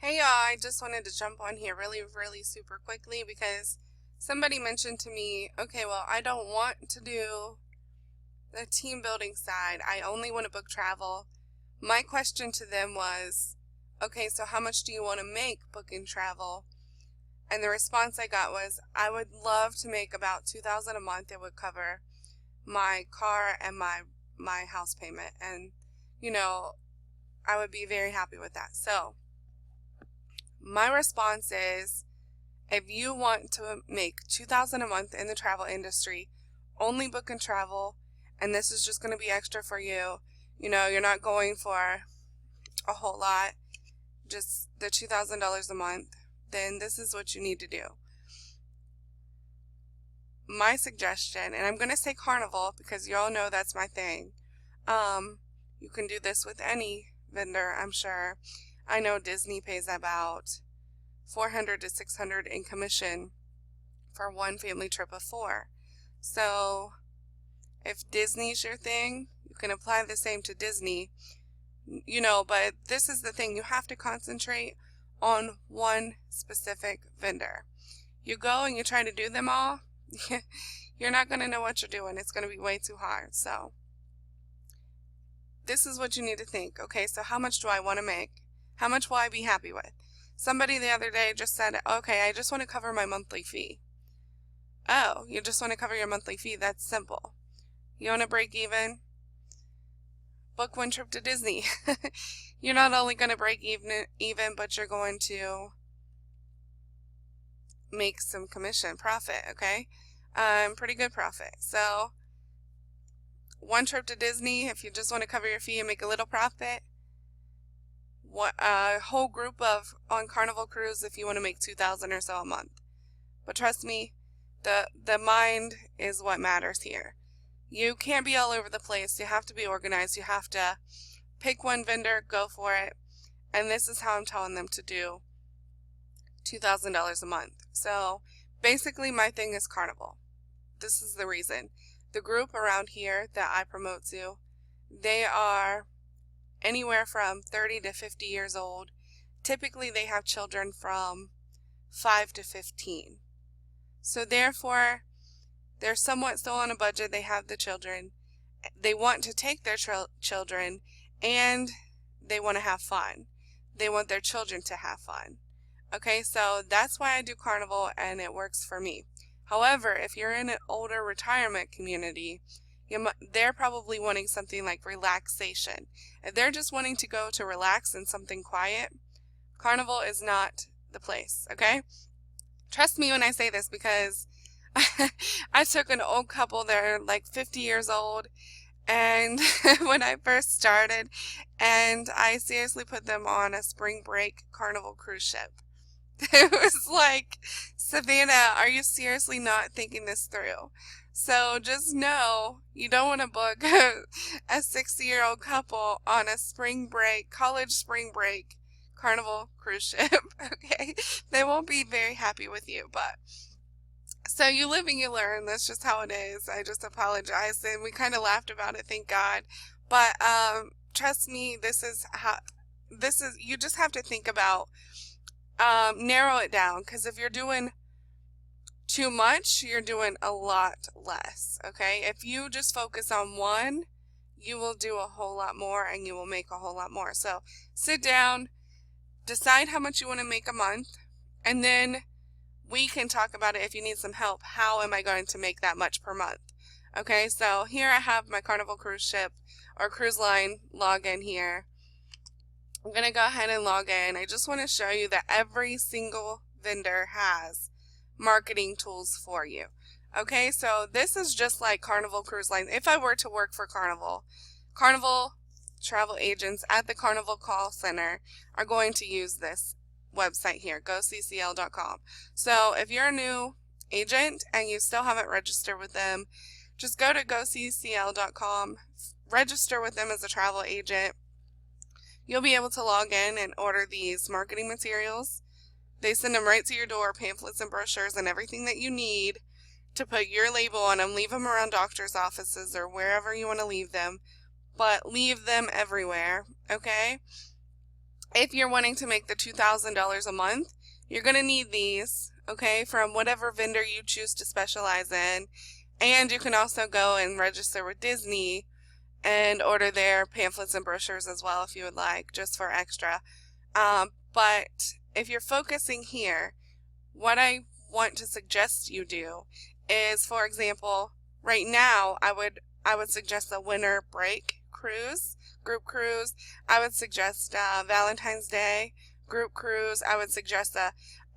Hey y'all, I just wanted to jump on here really super quickly because somebody mentioned to me, okay, well, I don't want to do the team building side. I only want to book travel. My question to them was, okay, so how much do you want to make booking travel? And the response I got was, I would love to make about $2,000 a month. It would cover my car and my house payment. And, you know, I would be very happy with that. So my response is, if you want to make $2,000 a month in the travel industry, only book and travel, and this is just going to be extra for you. You're not going for a whole lot, just the $2,000 a month, then this is what you need to do. My suggestion, and I'm going to say Carnival because you all know that's my thing. You can do this with any vendor, I'm sure. I know Disney pays about $400 to $600 in commission for one family trip of 4. So if Disney's your thing, you can apply the same to Disney, but this is the thing. You have to concentrate on one specific vendor. You go and you try to do them all, you're not going to know what you're doing. It's going to be way too hard. So this is what you need to think. Okay, so how much do I want to make? How much will I be happy with? Somebody the other day just said, okay, I just want to cover my monthly fee. Oh, you just want to cover your monthly fee? That's simple. You want to break even? Book one trip to Disney. You're not only going to break even, but you're going to make some commission profit, okay? Pretty good profit. So one trip to Disney, if you just want to cover your fee and make a little profit. A whole group on Carnival Cruise if you want to make $2,000 or so a month. But trust me, the mind is what matters here. You can't be all over the place. You have to be organized. You have to pick one vendor, go for it. And this is how I'm telling them to do $2,000 a month. So basically my thing is Carnival. This is the reason. The group around here that I promote to, they are anywhere from 30 to 50 years old. Typically they have children from 5 to 15. So therefore, they're somewhat still on a budget. They have the children. They want to take their children, and they want to have fun. They want their children to have fun. Okay, so that's why I do Carnival, and it works for me. However, if you're in an older retirement community, they're probably wanting something like relaxation. If they're just wanting to go to relax in something quiet, Carnival is not the place, okay? Trust me when I say this, because I took an old couple, they're like 50 years old, and when I first started, and I seriously put them on a spring break Carnival cruise ship. It was like, Savannah, are you seriously not thinking this through? So just know you don't want to book a 60-year-old couple on a college spring break Carnival cruise ship, okay? They won't be very happy with you, but so you live and you learn. That's just how it is. I just apologize, and we kind of laughed about it, thank God. But trust me, you just have to think about, narrow it down, because if you're doing too much, you're doing a lot less, okay? If you just focus on one, you will do a whole lot more, and you will make a whole lot more. So sit down, decide how much you want to make a month, and then we can talk about it if you need some help. How am I going to make that much per month? Okay, so here I have my Carnival cruise ship or cruise line login here. I'm going to go ahead and log in. I just want to show you that every single vendor has marketing tools for you. Okay, so this is just like Carnival Cruise Line. If I were to work for Carnival travel agents at the Carnival call center are going to use this website here, goccl.com. So if you're a new agent and you still haven't registered with them, just go to goccl.com, register with them as a travel agent. You'll be able to log in and order these marketing materials. They send them right to your door, pamphlets and brochures and everything that you need to put your label on them. Leave them around doctor's offices or wherever you want to leave them, but leave them everywhere, okay? if you're wanting to make the $2,000 a month, you're going to need these, okay, from whatever vendor you choose to specialize in. And you can also go and register with Disney and order their pamphlets and brochures as well if you would like, just for extra. But if you're focusing here, what I want to suggest you do is, for example, right now I would suggest a winter break cruise, group cruise. I would suggest Valentine's Day group cruise. I would suggest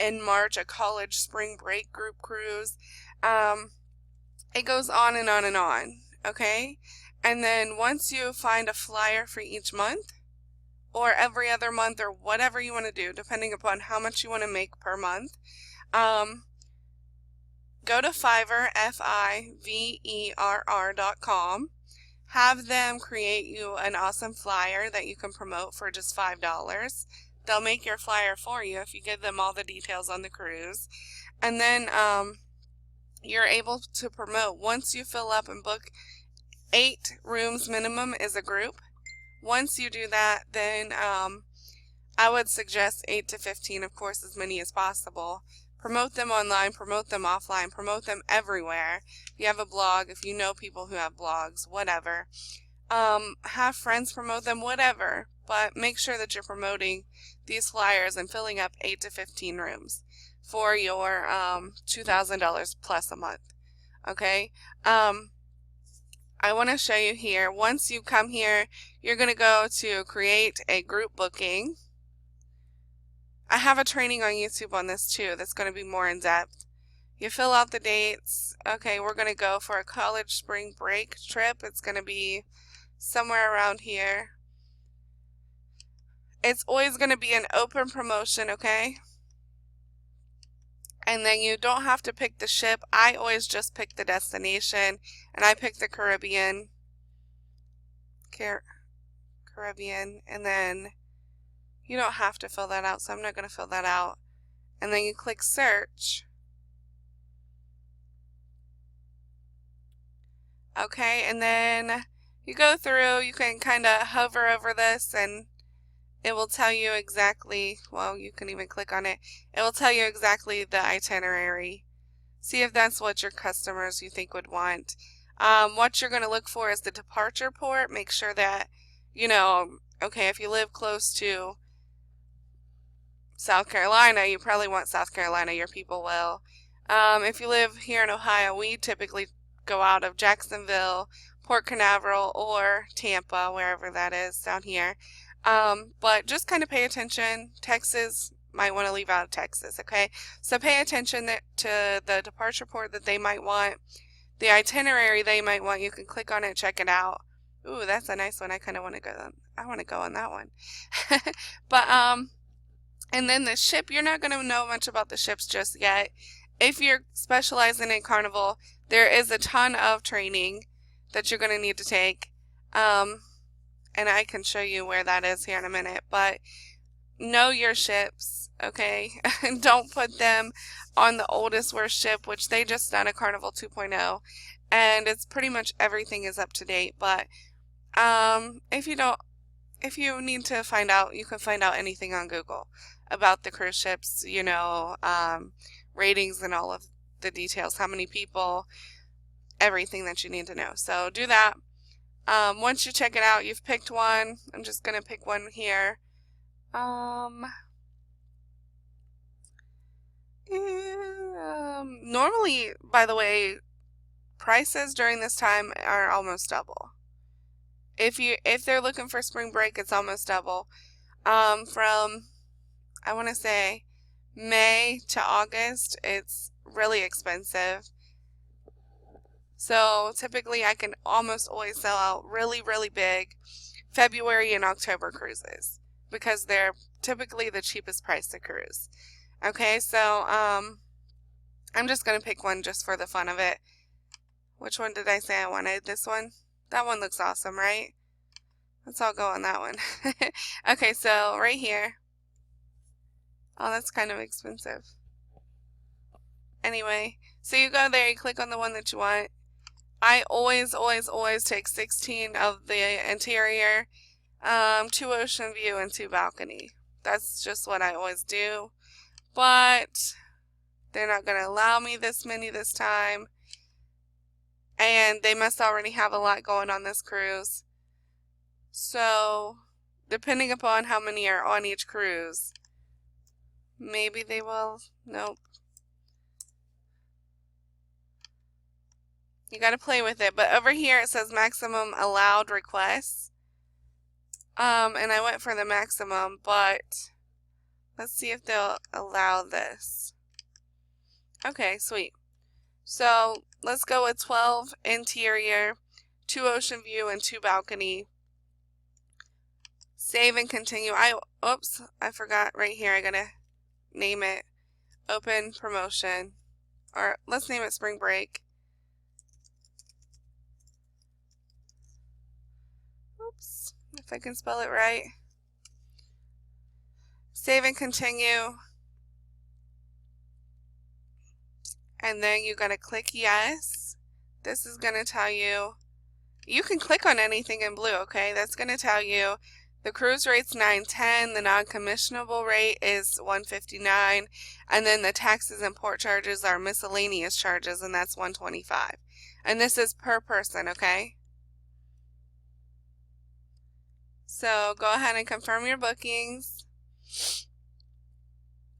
in March a college spring break group cruise. It goes on and on and on, okay? And then once you find a flyer for each month, or every other month, or whatever you want to do, depending upon how much you want to make per month, go to Fiverr, Fiverr.com. Have them create you an awesome flyer that you can promote for just $5. They'll make your flyer for you if you give them all the details on the cruise. And then you're able to promote. Once you fill up and book 8 rooms minimum is a group. Once you do that, then I would suggest 8 to 15, of course, as many as possible. Promote them online, promote them offline, promote them everywhere. If you have a blog, if you know people who have blogs, whatever. Have friends promote them, whatever. But make sure that you're promoting these flyers and filling up 8 to 15 rooms for your $2,000 plus a month. Okay? I want to show you here. Once you come here, you're going to go to create a group booking. I have a training on YouTube on this too that's going to be more in depth. You fill out the dates. Okay, we're going to go for a college spring break trip. It's going to be somewhere around here. It's always going to be an open promotion, okay? And then you don't have to pick the ship. I always just pick the destination, and I pick the Caribbean. Caribbean, and then you don't have to fill that out, so I'm not going to fill that out. And then you click search. Okay, and then you go through, you can kind of hover over this and it will tell you exactly, well, you can even click on it. It will tell you exactly the itinerary. See if that's what your customers you think would want. What you're going to look for is the departure port. Make sure that, okay, if you live close to South Carolina, you probably want South Carolina. Your people will. If you live here in Ohio, we typically go out of Jacksonville, Port Canaveral, or Tampa, wherever that is down here. But just kind of pay attention. Texas, might want to leave out Texas, okay? So pay attention to the departure port that they might want, the itinerary they might want. You can click on it, check it out. Ooh, that's a nice one. I kind of want to go on. I want to go on that one. But and then the ship, you're not going to know much about the ships just yet. If you're specializing in Carnival, there is a ton of training that you're going to need to take. And I can show you where that is here in a minute, but know your ships, okay? Don't put them on the oldest worst ship, which they just done a Carnival 2.0, and it's pretty much everything is up to date. But if you need to find out, you can find out anything on Google about the cruise ships, ratings and all of the details, how many people, everything that you need to know. So do that. Once you check it out, you've picked one. I'm just going to pick one here. Normally, by the way, prices during this time are almost double. If they're looking for spring break, it's almost double. From, I want to say, May to August, it's really expensive. So typically I can almost always sell out really, really big February and October cruises because they're typically the cheapest price to cruise. Okay, so I'm just going to pick one just for the fun of it. Which one did I say I wanted? This one? That one looks awesome, right? Let's all go on that one. Okay, so right here. Oh, that's kind of expensive. Anyway, so you go there, you click on the one that you want. I always take 16 of the interior, 2 ocean view, and 2 balcony. That's just what I always do. But they're not going to allow me this many this time. And they must already have a lot going on this cruise. So, depending upon how many are on each cruise, maybe they will. Nope. You got to play with it. But over here it says maximum allowed requests. And I went for the maximum, but let's see if they'll allow this. Okay, sweet. So let's go with 12 interior, 2 ocean view, and 2 balcony. Save and continue. Oops, I forgot right here. I gotta name it open promotion. Or let's name it spring break. Oops, if I can spell it right. Save and continue. And then you're going to click yes. This is going to tell you, you can click on anything in blue, okay? That's going to tell you the cruise rate's $9.10, the non-commissionable rate is $159, and then the taxes and port charges are miscellaneous charges, and that's $125. And this is per person, okay? So go ahead and confirm your bookings.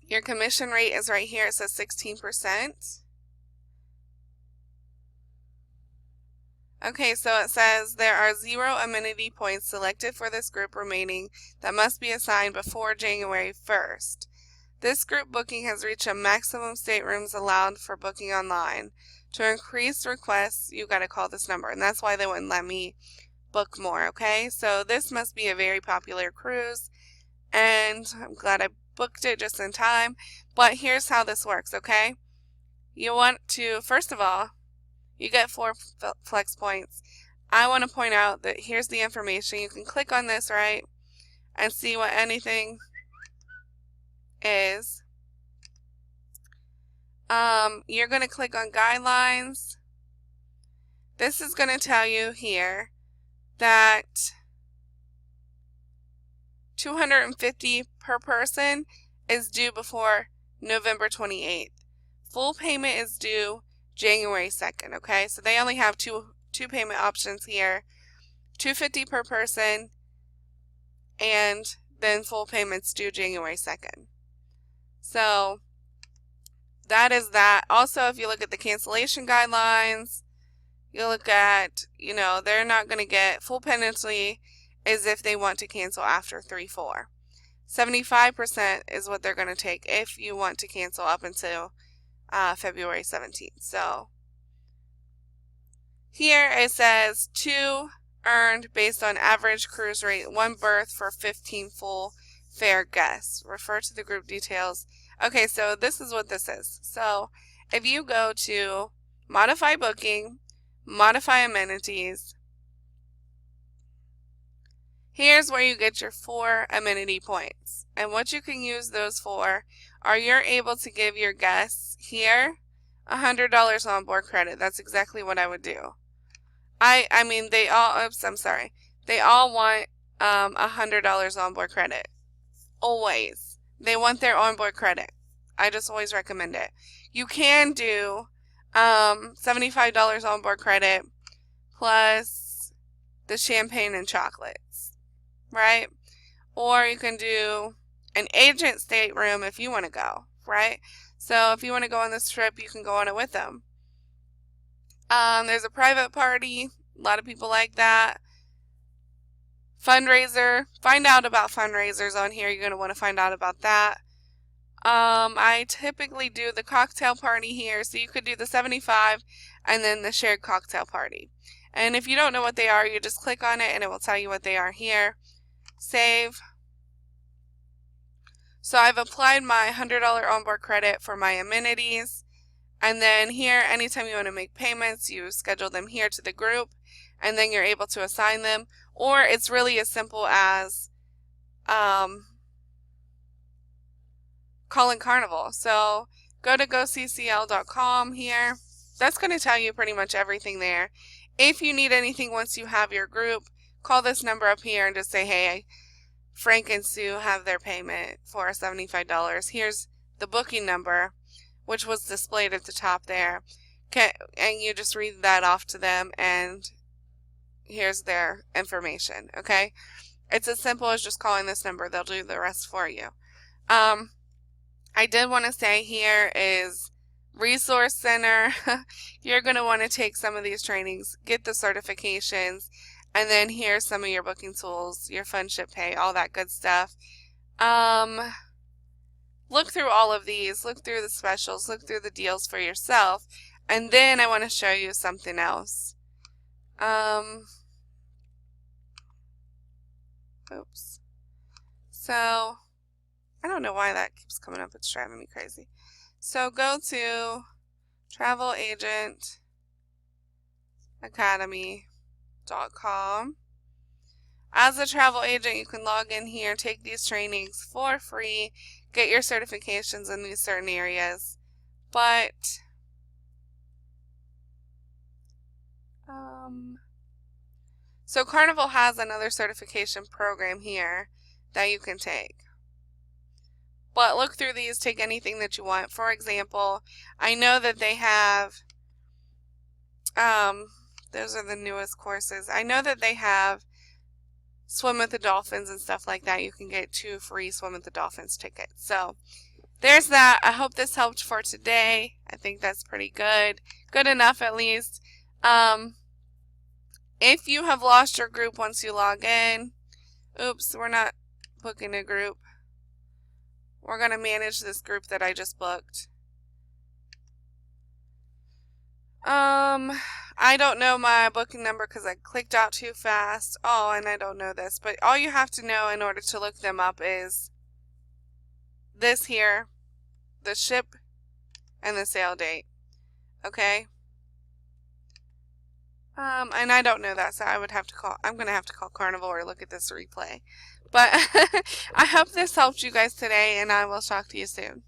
Your commission rate is right here. It says 16%. Okay, so it says there are 0 amenity points selected for this group remaining that must be assigned before January 1st. This group booking has reached a maximum staterooms allowed for booking online. To increase requests, you got to call this number, and that's why they wouldn't let me book more, okay? So this must be a very popular cruise, and I'm glad I booked it just in time. But here's how this works, okay? You want to, first of all, you get 4 flex points. I want to point out that here's the information. You can click on this, right, and see what anything is. You're going to click on guidelines. This is going to tell you here that $250 per person is due before November 28th. Full payment is due January 2nd, okay? So they only have two payment options here. $250 per person, and then full payments due January 2nd. So that is that. Also, if you look at the cancellation guidelines, you look at, they're not going to get full penalty is if they want to cancel after 3/4. 75% is what they're going to take if you want to cancel up until February 17th. So here it says 2 earned based on average cruise rate, 1 berth for 15 full fare guests. Refer to the group details. Okay, so this is what this is. So if you go to modify booking, modify amenities, here's where you get your 4 amenity points. And what you can use those for are you're able to give your guests here $100 onboard credit. That's exactly what I would do. I mean, they all, oops, I'm sorry. They all want $100 onboard credit. Always. They want their onboard credit. I just always recommend it. You can do $75 onboard credit plus the champagne and chocolates, right? Or you can do an agent stateroom if you want to go, right? So if you want to go on this trip, you can go on it with them. There's a private party. A lot of people like that. Fundraiser. Find out about fundraisers on here. You're going to want to find out about that. I typically do the cocktail party here. So you could do the 75 and then the shared cocktail party. And if you don't know what they are, you just click on it and it will tell you what they are here. Save. So I've applied my $100 onboard credit for my amenities. And then here, anytime you want to make payments, you schedule them here to the group, and then you're able to assign them. Or it's really as simple as calling Carnival. So go to goccl.com here. That's going to tell you pretty much everything there. If you need anything once you have your group, call this number up here and just say, hey, Frank and Sue have their payment for $75. Here's the booking number, which was displayed at the top there. And you just read that off to them, and here's their information, okay? It's as simple as just calling this number. They'll do the rest for you. I did want to say here is Resource Center. You're going to want to take some of these trainings, get the certifications, and then here's some of your booking tools, your fun ship pay, all that good stuff. Look through all of these, look through the specials, look through the deals for yourself, and then I want to show you something else. Oops. So, I don't know why that keeps coming up. It's driving me crazy. So, go to travelagentacademy.com. As a travel agent, you can log in here, take these trainings for free, get your certifications in these certain areas. But, so Carnival has another certification program here that you can take. But look through these, take anything that you want. For example, I know that they have, those are the newest courses. I know that they have Swim with the Dolphins and stuff like that. You can get 2 free Swim with the Dolphins tickets. So there's that. I hope this helped for today. I think that's pretty good. Good enough at least. If you have lost your group once you log in, oops, we're not booking a group. We're going to manage this group that I just booked. I don't know my booking number because I clicked out too fast. Oh, and I don't know this, but all you have to know in order to look them up is this here, the ship and the sail date. Okay? And I don't know that, so I'm going to have to call Carnival or look at this replay. But I hope this helped you guys today, and I will talk to you soon.